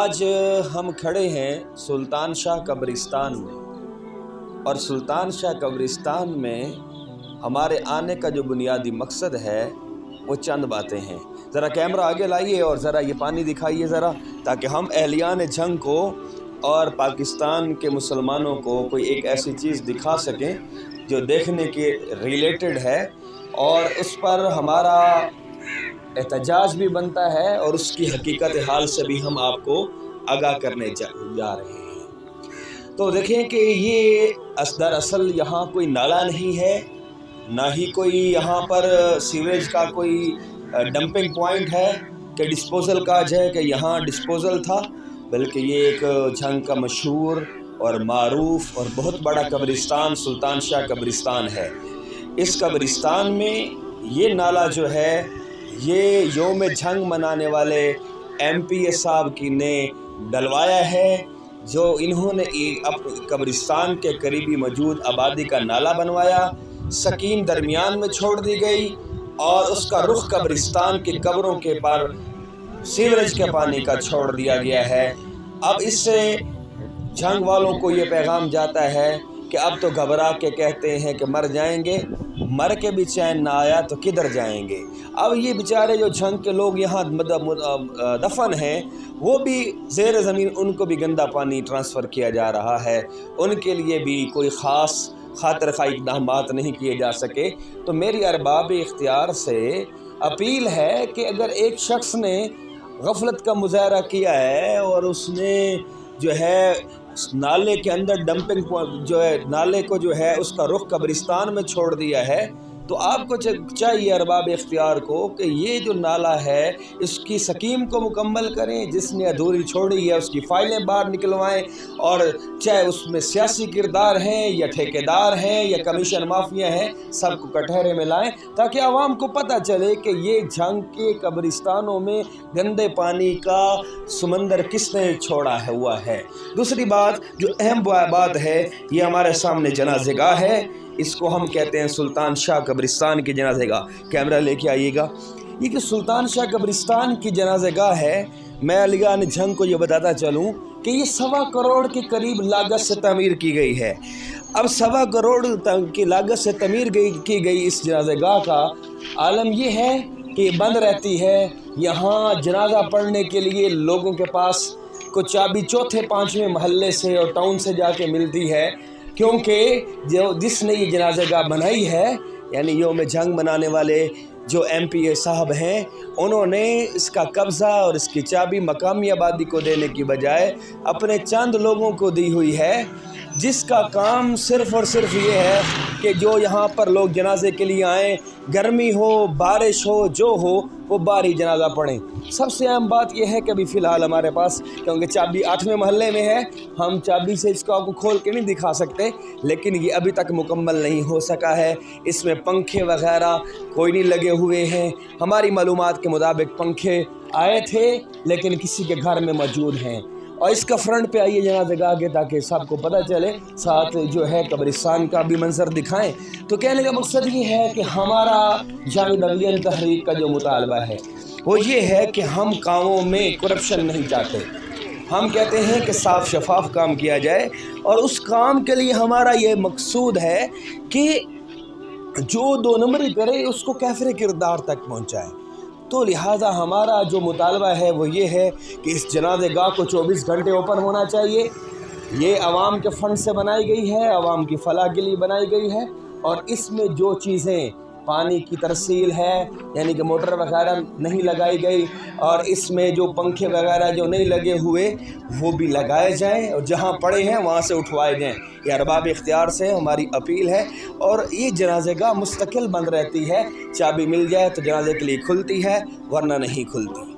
آج हम खड़े हैं सुल्तान शाह कब्रिस्तान में, और सुल्तान शाह कब्रिस्तान में हमारे आने का जो बुनियादी मकसद है वो चंद बातें हैं। ज़रा कैमरा आगे लाइए और ज़रा ये पानी दिखाइए ज़रा, ताकि हम अहलियान जंग को और पाकिस्तान के मुसलमानों को कोई एक ऐसी चीज़ दिखा सकें जो देखने के रिलेटेड है और उस पर हमारा एहतजाज भी बनता है और उसकी हकीकत हाल से भी हम आपको आगाह करने जा रहे हैं। तो देखें कि ये दरअसल यहाँ कोई नाला नहीं है, ना ही कोई यहाँ पर सीवेज का कोई डंपिंग पॉइंट है कि डिस्पोजल काज है कि यहाँ डिस्पोजल था, बल्कि ये एक जंग का मशहूर और मारूफ और बहुत बड़ा कब्रिस्तान सुल्तान शाह कब्रिस्तान है। इस कब्रिस्तान में ये नाला जो है ये योम जंग मनाने वाले MPA साहब की ने डलवाया है, जो इन्होंने अब कब्रिस्तान के करीबी मौजूद आबादी का नाला बनवाया, सकीन दरमियान में छोड़ दी गई और उसका रुख कब्रिस्तान की कब्रों के पर सीवरेज के पानी का छोड़ दिया गया है। अब इससे जंग वालों को ये पैगाम जाता है कि अब तो घबरा के कहते हैं कि मर जाएंगे, मर के भी चैन ना आया तो किधर जाएंगे। अब ये बेचारे जो जंग के लोग यहाँ दफन हैं वो भी ज़ेर ज़मीन, उनको भी गंदा पानी ट्रांसफ़र किया जा रहा है, उनके लिए भी कोई ख़ास खातिर खा इक़दामात नहीं किए जा सके। तो मेरी अरबाब इख्तियार से अपील है कि अगर एक शख्स ने गफलत का मुज़ाहरा किया है और उसने जो है नाले के अंदर डंपिंग जो है नाले को जो है उसका रुख कब्रिस्तान में छोड़ दिया है, तो आपको चाहिए अरबाब इख्तियार को कि ये जो नाला है इसकी स्कीम को मुकम्मल करें, जिसने अधूरी छोड़ी है उसकी फ़ाइलें बाहर निकलवाएं, और चाहे उसमें सियासी किरदार हैं या ठेकेदार हैं या कमीशन माफिया हैं, सबको कटहरे में लाएं ताकि आवाम को पता चले कि ये जंग के कब्रिस्तानों में गंदे पानी का समंदर किसने छोड़ा हुआ है। दूसरी बात जो अहम बात है, ये हमारे सामने जनाज़ेगाह है, इसको हम कहते हैं सुल्तान शाह कब्रिस्तान की जनाज़ेगाह। कैमरा लेके आइएगा। ये कि सुल्तान शाह कब्रिस्तान की जनाज़ेगाह है, मैं अहलियान जंग को ये बताता चलूँ कि ये 1.25 करोड़ के करीब लागत से तमीर की गई है। अब 1.25 करोड़ की लागत से तमीर की गई इस जनाज़ेगाह का आलम ये है कि बंद रहती है। यहाँ जनाजा पढ़ने के लिए लोगों के पास कुछ चाबी चौथे पाँचवें महल्ले से और टाउन से जाके मिलती है, क्योंकि जो जिसने ये जनाज़ेगाह बनाई है, यानी योम जंग मनाने वाले जो MPA साहब हैं, उन्होंने इसका कब्ज़ा और इसकी चाबी मकामी आबादी को देने की बजाय अपने चंद लोगों को दी हुई है, जिसका काम सिर्फ़ और सिर्फ ये है कि जो यहाँ पर लोग जनाजे के लिए आएँ, गर्मी हो बारिश हो जो हो, वो बाहर ही जनाजा पढ़ें। सबसे अहम बात यह है कि अभी फ़िलहाल हमारे पास, क्योंकि चाबी 8वें महल्ले में है, हम चाबी से इसको आपको खोल के नहीं दिखा सकते, लेकिन ये अभी तक मुकम्मल नहीं हो सका है। इसमें पंखे वगैरह कोई नहीं लगे हुए हैं। हमारी मालूमात के मुताबिक पंखे आए थे लेकिन किसी के घर में मौजूद हैं। और इसका फ्रंट पे आइए जनाज़ेगाह के, ताकि सबको पता चले, साथ जो है कब्रिस्तान का भी मंजर दिखाएं। तो कहने का मकसद ये है कि हमारा जामिद अलियन तहरीक का जो मुतालबा है वो ये है कि हम कामों में करप्शन नहीं चाहते। हम कहते हैं कि साफ शफाफ काम किया जाए, और उस काम के लिए हमारा ये मकसूद है कि जो 2 नंबरी करे उसको कैफरे किरदार तक पहुँचाए। तो लिहाजा हमारा जो मुतालबा है वो ये है कि इस जनाज़ेगाह को 24 घंटे ओपन होना चाहिए। ये आवाम के फ़ंड से बनाई गई है, आवाम की फलाह के लिए बनाई गई है, और इसमें जो चीज़ें पानी की तरसील है, यानी कि मोटर वगैरह नहीं लगाई गई, और इसमें जो पंखे वगैरह जो नहीं लगे हुए वो भी लगाए जाएं, और जहां पड़े हैं वहां से उठवाए जाएं। ये अरबाब इख्तियार से हमारी अपील है। और ये जनाज़ेगाह मुस्तकिल बंद रहती है, चाबी मिल जाए तो जनाजे के लिए खुलती है, वरना नहीं खुलती।